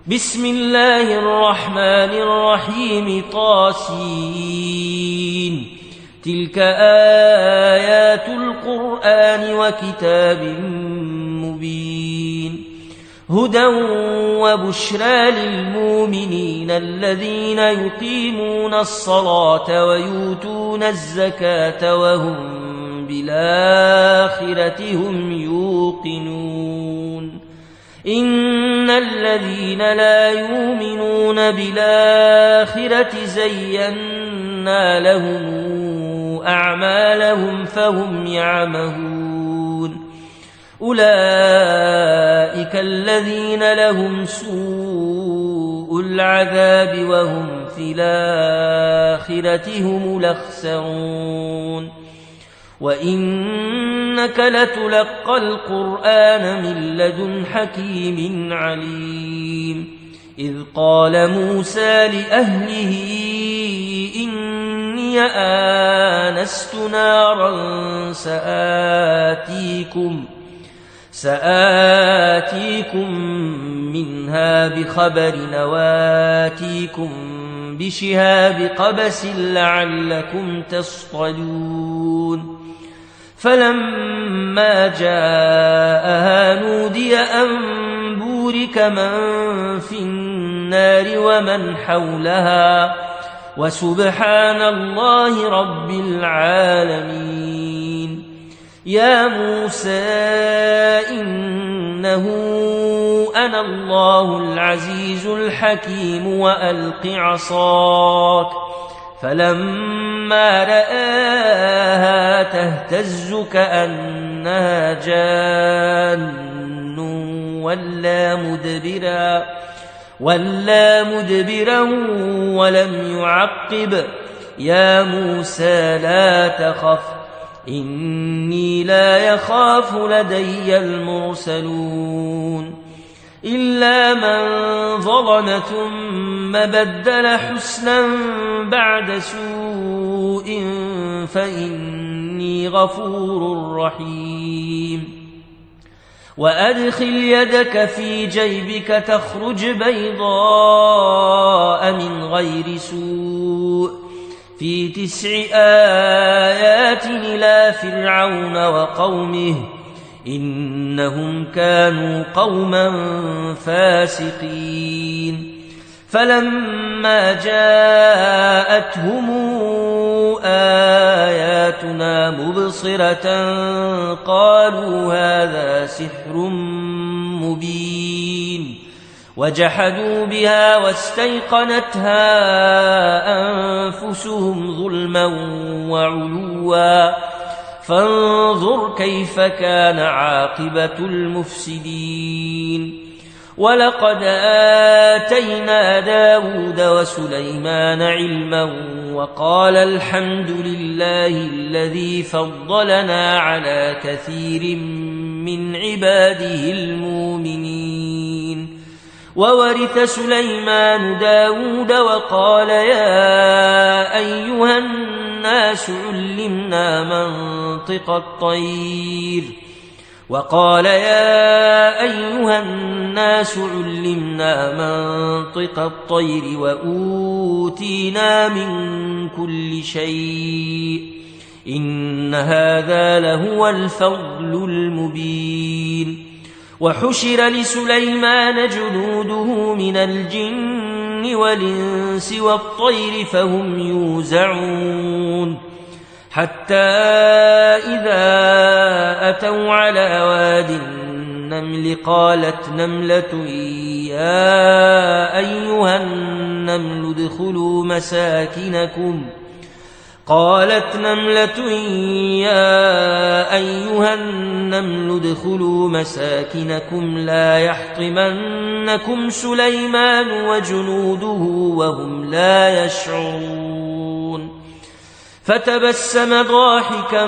بسم الله الرحمن الرحيم طاسين تلك آيات القرآن وكتاب مبين هدى وبشرى للمؤمنين الذين يقيمون الصلاة ويؤتون الزكاة وهم بالآخرة هم يوقنون إن الذين لا يؤمنون بالآخرة زينا لهم أعمالهم فهم يعمهون أولئك الذين لهم سوء العذاب وهم في الآخرة هم الأخسرون وإنك لتلقى القرآن من لدن حكيم عليم إذ قال موسى لأهله إني آنست نارا سآتيكم منها بخبر وآتيكم بشهاب قبس لعلكم تصطلون فلما جاءها نودي أن بورك من في النار ومن حولها وسبحان الله رب العالمين يا موسى إنه أنا الله العزيز الحكيم وألق عصاك فلما رآها تهتز كأنها جان ولا مدبرا ولم يعقب يا موسى لا تخف إني لا يخاف لدي المرسلون إلا من ظلم ثم بدل حسنا بعد سوء فإني غفور رحيم وأدخل يدك في جيبك تخرج بيضاء من غير سوء في 9 آيات إلى فرعون وقومه إنهم كانوا قوما فاسقين فلما جاءتهم آياتنا مبصرة قالوا هذا سحر مبين وجحدوا بها واستيقنتها أنفسهم ظلما وعلوا فانظر كيف كان عاقبة المفسدين ولقد آتينا داود وسليمان علما وقال الحمد لله الذي فضلنا على كثير من عباده المؤمنين وورث سليمان داود وقال يا أيها الناس علمنا منطق الطير وأوتينا من كل شيء إن هذا لهو الفضل المبين وحشر لسليمان جنوده من الجن والإنس والطير فهم يوزعون حتى إذا أتوا على واد النمل قالت نملة يا أيها النمل ادخلوا مساكنكم لا يحطمنكم سليمان وجنوده وهم لا يشعرون فتبسم ضاحكا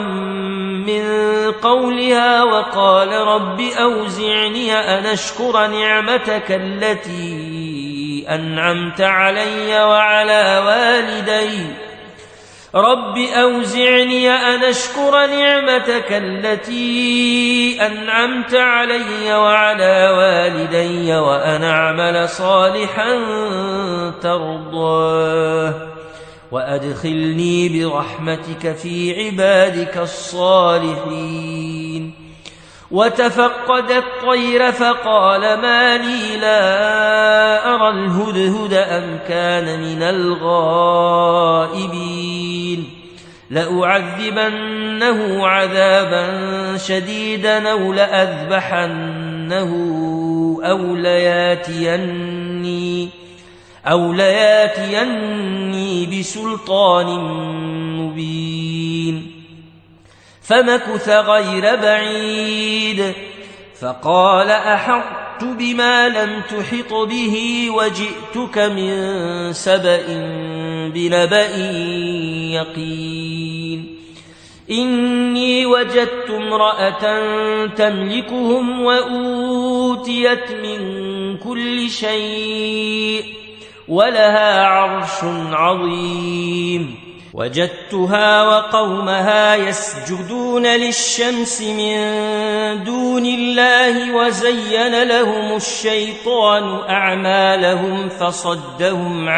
من قولها وقال رب أوزعني أن أشكر نعمتك التي أنعمت علي وعلى والدي رب أوزعني أن أشكر نعمتك التي أنعمت علي وعلى والدي وأن أعمل صالحا ترضاه وأدخلني برحمتك في عبادك الصالحين. وتفقد الطير فقال ما لي لا أرى الهدهد أم كان من الغائبين لأعذبنه عذابا شديدا أو لأذبحنه أو لياتيني بسلطان مبين. فمكث غير بعيد فقال أحطت بما لم تحط به وجئتك من سبأ بنبأ يقين. إني وجدت امرأة تملكهم وأوتيت من كل شيء ولها عرش عظيم. وجدتها وقومها يسجدون للشمس من دون الله وزين لهم الشيطان أعمالهم فصدهم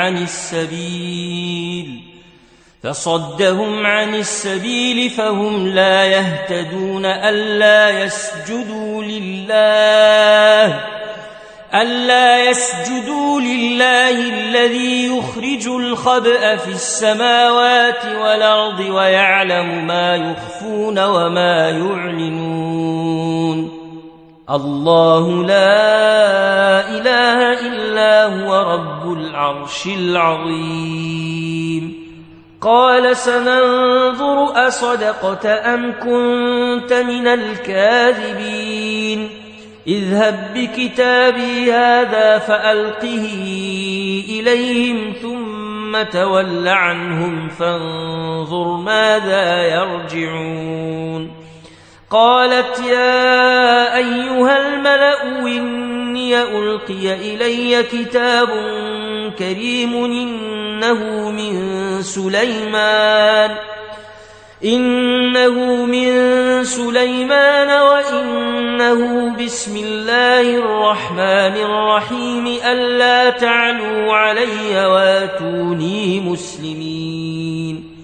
عن السبيل فهم لا يهتدون. ألا يسجدوا لله الذي يخرج الخبأ في السماوات والأرض ويعلم ما يخفون وما يعلنون. الله لا إله إلا هو رب العرش العظيم. قال سننظر أصدقت أم كنت من الكاذبين. اذهب بكتابي هذا فألقه إليهم ثم تول عنهم فانظر ماذا يرجعون. قالت يا أيها الملأ إني ألقي إلي كتاب كريم إنه من سليمان وإنه بسم الله الرحمن الرحيم ألا تعلوا علي واتوني مسلمين.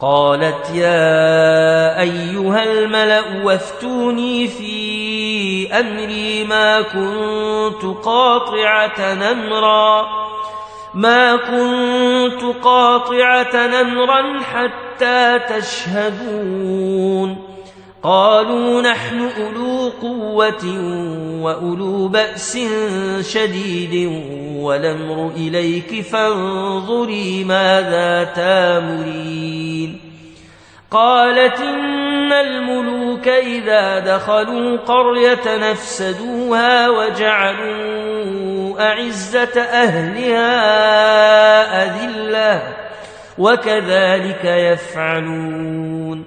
قالت يا أيها الملأ وافتوني في أمري ما كنت قاطعة أمرا حتى تشهدون. قالوا نحن أولو قوة وأولو بأس شديد والأمر إليك فانظري ماذا تامرين. قالت إن الملوك إذا دخلوا قرية نفسدوها وجعلوا أعزة أهلها أذلة وكذلك يفعلون.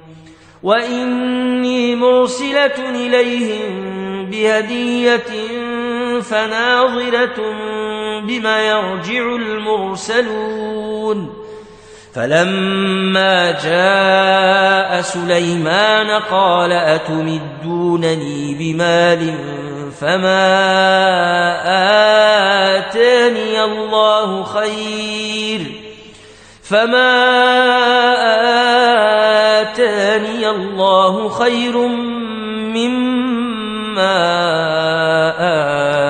وإني مرسلة إليهم بهدية فناظرة بما يرجع المرسلون. فلما جاء سليمان قال أتمدونني بمال فما آتاني الله خير مما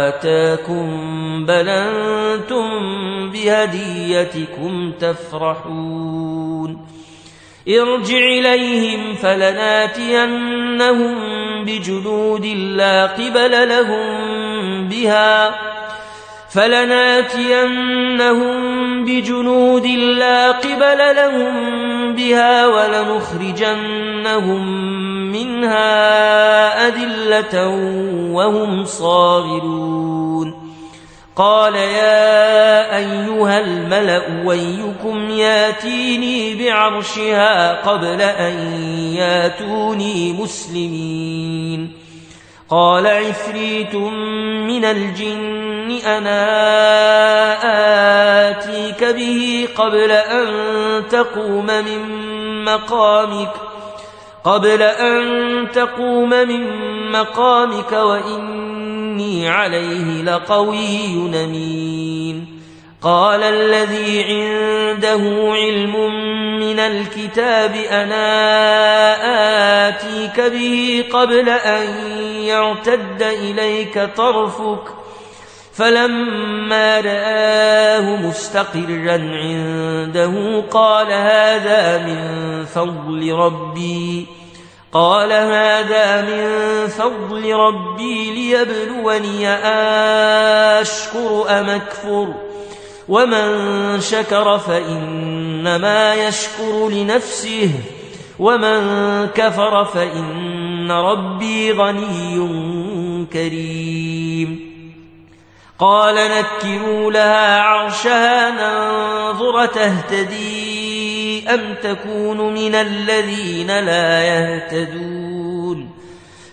آتاكم بل أنتم بهديتكم تفرحون. ارجع إليهم فلناتينهم بجنود لا قبل لهم بها ولنخرجنهم منها أذلة وهم صاغرون. قال يا أيها الملأ أيكم ياتيني بعرشها قبل أن ياتوني مسلمين. قال عفريت من الجن أنا آتيك به قبل أن تقوم من مقامك وإني عليه لقوي أمين. قال الذي عنده علم من الكتاب أنا آتيك به قبل أن يرتد إليك طرفك فلما رآه مستقرا عنده قال هذا من فضل ربي ليبلوني أشكر أم أكفر ومن شكر فإنما يشكر لنفسه ومن كفر فإن ربي غني كريم. قال نكروا لها عرشها ننظر تهتدي أم تكون من الذين لا يهتدون.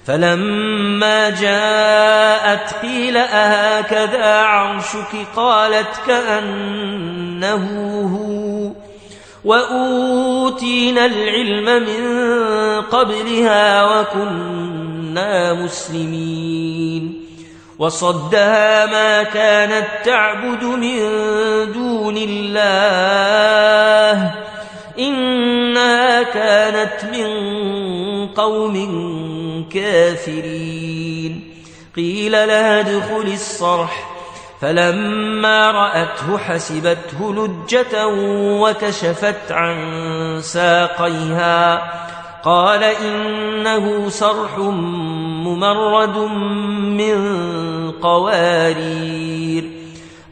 فلما جاءت قيل أهكذا عرشك قالت كأنه هو وأوتينا العلم من قبلها وكنا مسلمين. وصدها ما كانت تعبد من دون الله إنها كانت من قوم كافرين. قيل لها ادخل الصرح فلما رأته حسبته لجة وكشفت عن ساقيها قال إنه صرح ممرد من قوارير.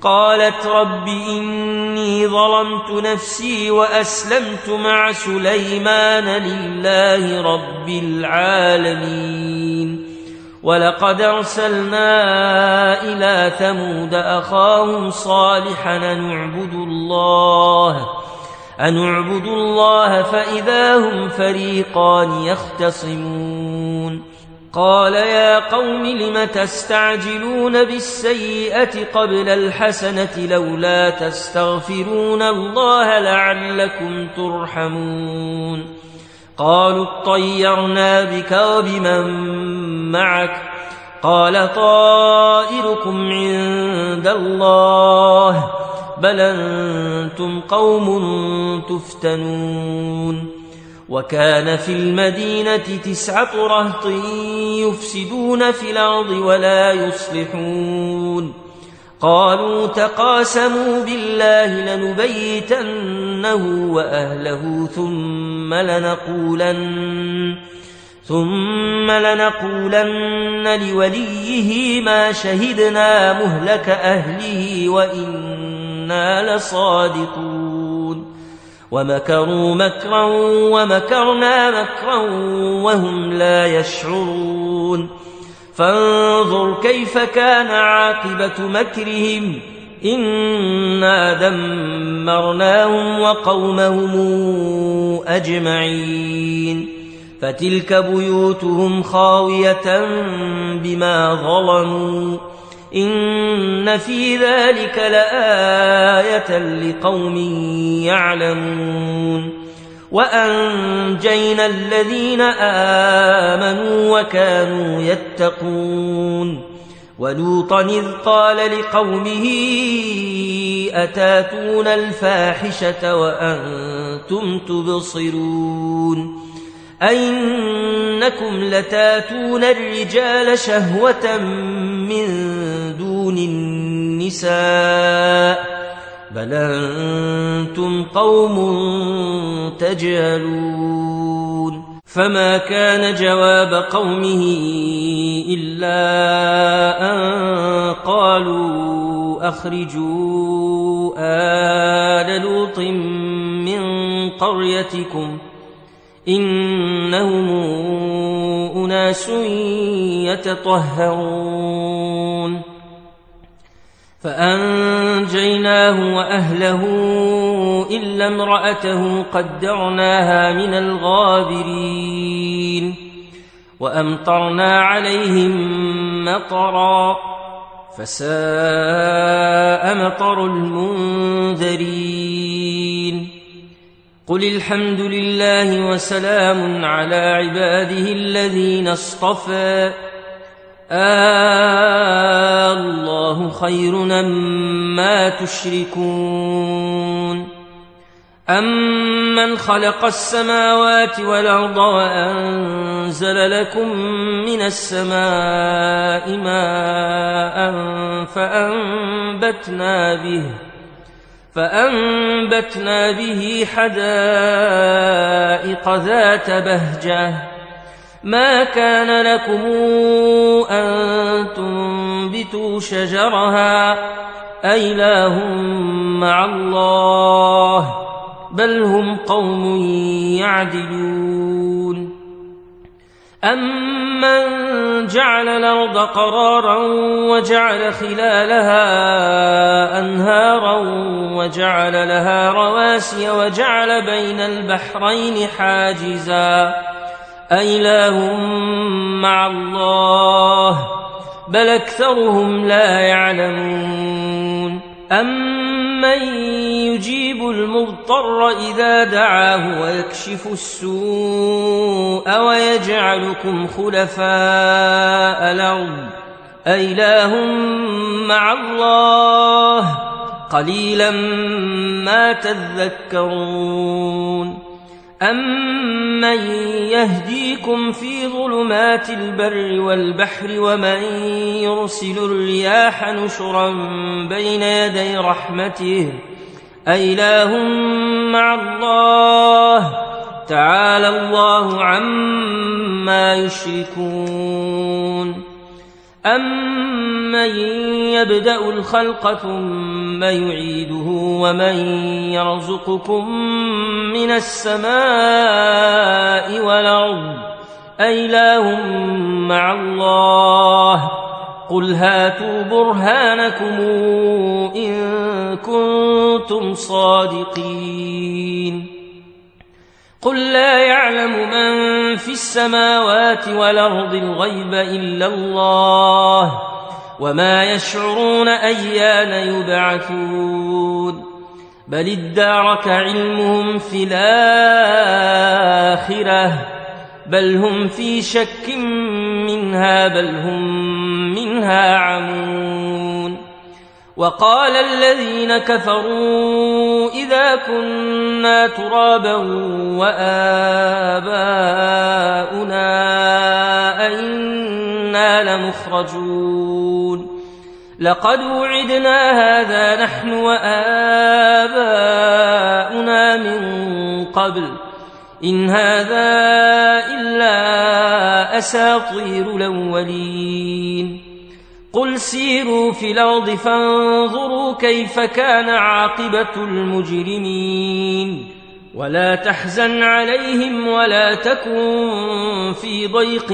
قالت رب إني ظلمت نفسي وأسلمت مع سليمان لله رب العالمين. ولقد أرسلنا إلى ثمود أخاهم صالحا أن اعبدوا الله فإذا هم فريقان يختصمون. قال يا قوم لم تستعجلون بالسيئة قبل الحسنة لولا تستغفرون الله لعلكم ترحمون. قالوا اطيرنا بك وبمن معك قال طائركم عند الله بل أنتم قوم تفتنون. وكان في المدينة 9 رهط يفسدون في الأرض ولا يصلحون. قالوا تقاسموا بالله لنبيتنه وأهله ثم لنقولن لوليه ما شهدنا مهلك أهله وإنا لصادقون. ومكروا مكرا ومكرنا مكرا وهم لا يشعرون. فانظر كيف كان عاقبة مكرهم إنا دمرناهم وقومهم أجمعين. فتلك بيوتهم خاوية بما ظلموا إن في ذلك لآية لقوم يعلمون. وأنجينا الذين آمنوا وكانوا يتقون. ولوطا إذ قال لقومه أتاتون الفاحشة وأنتم تبصرون أئنكم لتاتون الرجال شهوة من دون النساء بل أنتم قوم تجهلون. فما كان جواب قومه إلا أن قالوا أخرجوا آل لوط من قريتكم إنهم أناس يتطهرون. فأنجيناه وأهله إلا امرأته قدرناها من الغابرين. وأمطرنا عليهم مطرا فساء مطر المنذرين. قل الحمد لله وسلام على عباده الذين اصطفى الله خير أما تشركون أمن خلق السماوات والأرض وأنزل لكم من السماء ماء فأنبتنا به حدائق ذات بهجة ما كان لكم أن تنبتوا شجرها أإله مع الله بل هم قوم يعدلون أمن جعل الأرض قرارا وجعل خلالها أنهارا وجعل لها رواسي وجعل بين البحرين حاجزا أإله مع الله بل أكثرهم لا يعلمون أمن يجيب المضطر إذا دعاه ويكشف السوء ويجعلكم خلفاء الأرض أإله مع الله قليلا ما تذكرون أمن يهديكم في ظلمات البر والبحر ومن يرسل الرياح نشرا بين يدي رحمته أإله مع الله تعالى الله عما يشركون أمن يبدأ الخلق ثم يعيده ومن يرزقكم من السماء والأرض أإله مع الله قل هاتوا برهانكم إن كنتم صادقين قل لا يعلم من في السماوات والأرض الغيب إلا الله وما يشعرون أيان يبعثون بل ادارك علمهم في الآخرة بل هم في شك منها بل هم منها عمون وقال الذين كفروا إذا كنا ترابا وآباؤنا أئنا لمخرجون لقد وعدنا هذا نحن وآباؤنا من قبل إن هذا إلا أساطير الأولين قل سيروا في الأرض فانظروا كيف كان عاقبة المجرمين ولا تحزن عليهم ولا تكن في ضيق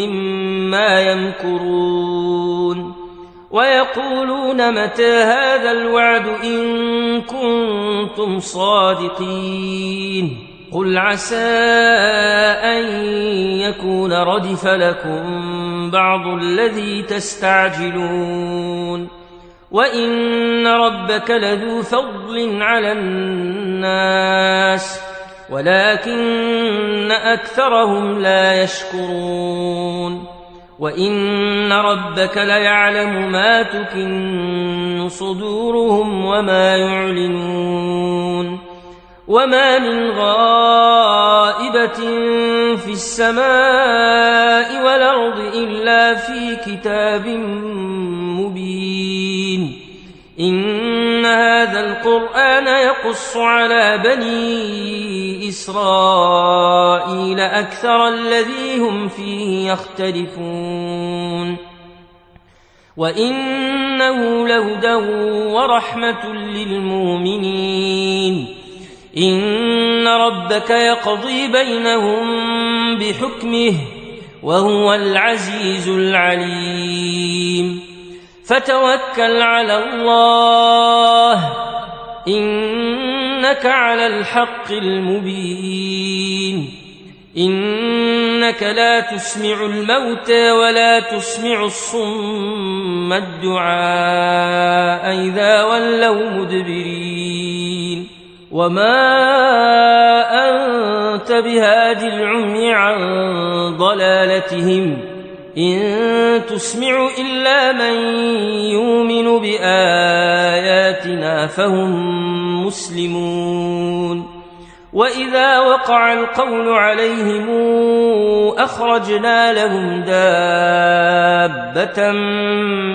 مما يمكرون ويقولون متى هذا الوعد إن كنتم صادقين قل عسى أن يكون ردف لكم بعض الذي تستعجلون وإن ربك لذو فضل على الناس ولكن أكثرهم لا يشكرون وإن ربك ليعلم ما تكن صدورهم وما يعلنون وما من غائبة في السماء والأرض إلا في كتاب مبين إن هذا القرآن يقص على بني إسرائيل أكثر الذي هم فيه يختلفون وإنه لهدى ورحمة للمؤمنين إن ربك يقضي بينهم بحكمه وهو العزيز العليم فتوكل على الله إنك على الحق المبين إنك لا تسمع الموتى ولا تسمع الصم الدعاء إذا ولوا مدبرين وما أنت بهاد العمي عن ضلالتهم إن تسمع إلا من يؤمن بآياتنا فهم مسلمون وإذا وقع القول عليهم أخرجنا لهم دابة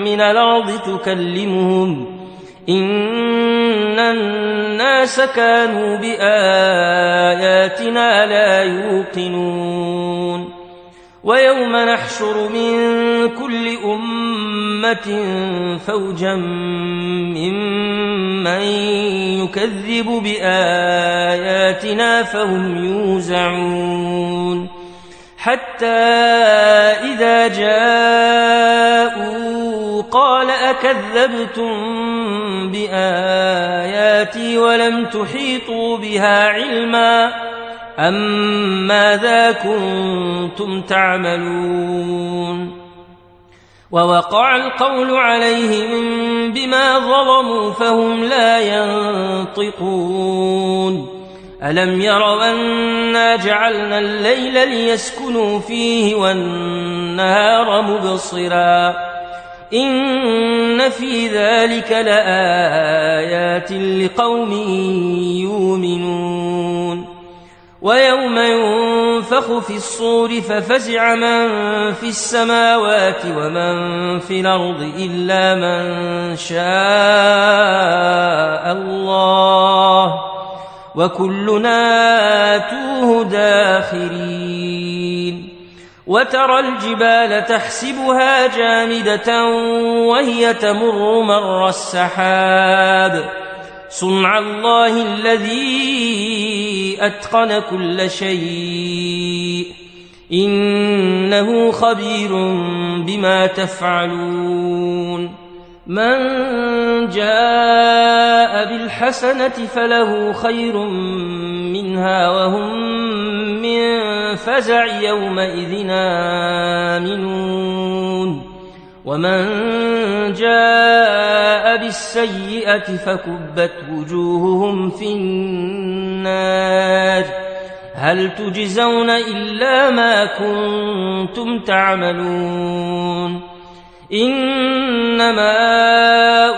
من الأرض تكلمهم إن الناس كانوا بآياتنا لا يوقنون ويوم نحشر من كل أمة فوجا ممن يكذب بآياتنا فهم يوزعون حتى إذا جاءوا قال أكذبتم بآياتي ولم تحيطوا بها علما أم ماذا كنتم تعملون ووقع القول عليهم بما ظلموا فهم لا ينطقون ألم يروا أنا جعلنا الليل ليسكنوا فيه والنهار مبصرا إن في ذلك لآيات لقوم يؤمنون ويوم ينفخ في الصور ففزع من في السماوات ومن في الأرض إلا من شاء الله وكلنا آتوه داخرين وترى الجبال تحسبها جامدة وهي تمر مر السحاب صنع الله الذي أتقن كل شيء إنه خبير بما تفعلون من جاء بالحسنة فله خير منها وهم من فزع يومئذ آمنون ومن جاء بالسيئة فكبت وجوههم في النار هل تجزون إلا ما كنتم تعملون إنما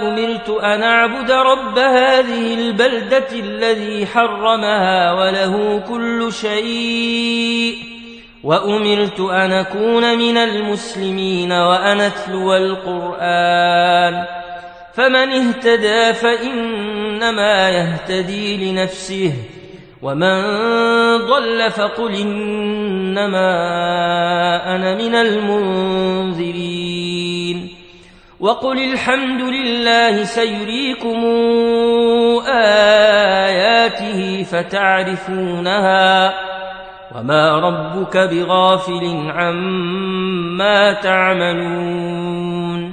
أمرت أن أعبد رب هذه البلدة الذي حرمها وله كل شيء وأمرت أن أكون من المسلمين وأن أتلو القرآن فمن اهتدى فإنما يهتدي لنفسه ومن ضل فقل إنما أنا من المنذرين وقل الحمد لله سيريكم آياته فتعرفونها وما ربك بغافل عما تعملون